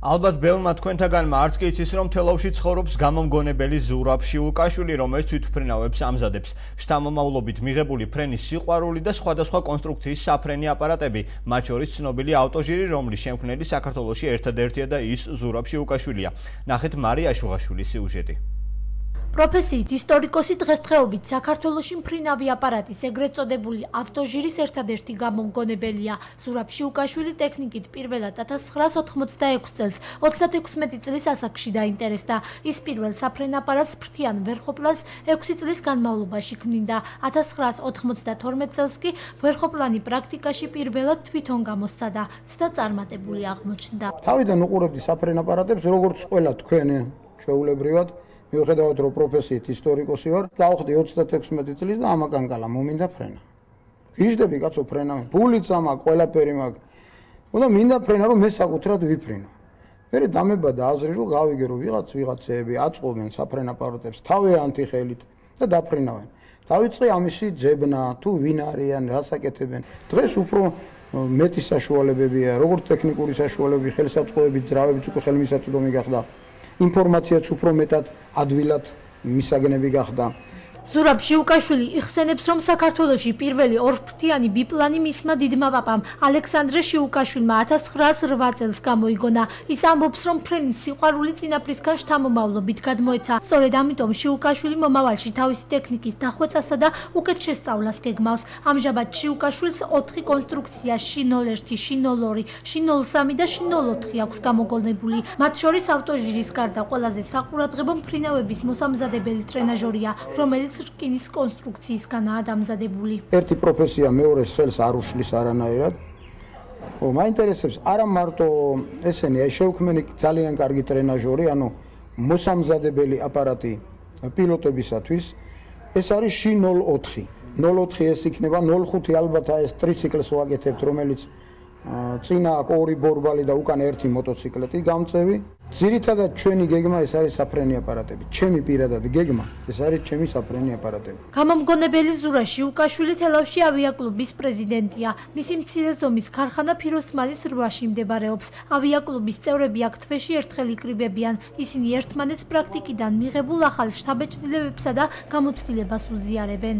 ალბათ ბევრმა თქვენთაგანმა არც კი იცის, რომ თელავში ცხოვრობს გამომგონებელი ზურაბ შიუკაშვილი, რომელიც თვითმფრინავებს ამზადებს. შთამომავლობით მიღებული ფრენის სიყვარული და სხვადასხვა კონსტრუქციის საფრენი აპარატები, მათ შორის ცნობილი ავტოჟირი, რომლის შემქმნელი საქართველოში ერთადერთია და ის ზურაბ შიუკაშვილია. ნახეთ მარია შუღაშვილის სიუჟეტი. პროფესიით ისტორიკოსი დღესდღეობით საქართველოში მფრინავი აპარატის ეგრეთ წოდებული ავტოჟირის ერთადერთი გამომგონებელია. ზურაბ შიუკაშვილი ტექნიკით პირველად 1986 წელს 36 წლის ასაკში დაინტერესდა. ის პირველ საფრენ აპარატს ფრთიან ვერხოპლანს 6 წლის განმავლობაში ქმნიდა. 1992 წელს კი ვერხოპლანი პრაქტიკაში პირველად თვითონ გამოსცადა და წარმატებული აღმოჩნდა. თავიდან უყურებდი საფრენ აპარატებს, როგორც ყველა თქვენ შეუულებრივად. მიუხედავად რომ პროფესიით ისტორიკოსი ვარ, დავხდი 36 წლის და ამაკანკალა მომინდა ფრენა. ვიждები კაცო ფრენა, ფულიც ამაკ, ყველაფერი მაქვს. უნდა მინდა ფრენა რომ მე საკუთრად ვიფრინო. მერე დამებადა აზრი რომ გავიგე რომ ვიღაცები აწყობენ საფრენ აპარატებს თავიანთი ხელით და დაფრინავენ. დავიწყე ამისი ძებნა, თუ ვინ არიან, რას აკეთებენ. დღეს უფრო მეტი საშუალებებია, როგორც ტექნიკური საშუალებები, ხელსაწყოები, ძრავებიც უკვე ხელმისაწვდომი გახდა. ინფორმაციაც უფრო მეტად ადვილად მისაგნები გახდა. ზურაბ შიუკაშვილი იხსენებს, რომ საქართველოში პირველი ორფრთიანი ბიპლანი მისმა დიდმა პაპამ ალექსანდრე შიუკაშვილმა 1908 წელს გამოიგონა. ის ამბობს, რომ ფრენის სიყვარული წინაპრისგან შთამომავლობით გადმოეცა. სწორედ ამიტომ შიუკაშვილი მომავალში თავისი ტექნიკის დახვეწასა და უკეთ შესწავლას გეგმავს. ამჟამად შიუკაშვილს 4 კონსტრუქცია შ01, შ02, შ03 და შ04 აქვს გამოგონებული. მათ შორის ავტოჟირის გარდა ყველაზე საყურადღებო მფრინავების მოსამზადებელი ტრენაჟორია, რომელიც რკინის კონსტრუქციისგანაა დამზადებული. ერთი პროფესია მეორეს ხელს არ უშლის არანაირად. მაინტერესებს არა მარტო ესენი, აი შევქმენი ძალიან კარგი ტრენაჟორი, ანუ მოსამზადებელი აპარატი პილოტებისათვის. ეს არის შ04. 04 ეს იქნება 05 ალბათ ეს ტრიციკლს ვაკეთებთ, რომელიც წინა აქვს 2 ბორბალი და უკან 1 მოტოციკლეტი გამწევი. ძირითადად ჩვენი გეგმა ეს არის საფრენი აპარატები. ჩემი პირადად გეგმა ეს არის ჩემი საფრენი აპარატები. გამომგონებელი ზურაბ შიუკაშვილი თელავში ავიაკლუბის პრეზიდენტია. მისი მცირე ზომის ქარხანა ფიროსმანის 8-ში მდებარეობს. ავიაკლუბის წევრები აქ თვეში ერთხელ იკრიბებიან. ისინი ერთმანეთს პრაქტიკიდან მიღებულ ახალ შთაბეჭდილებებსა და გამოცდილებას უზიარებენ.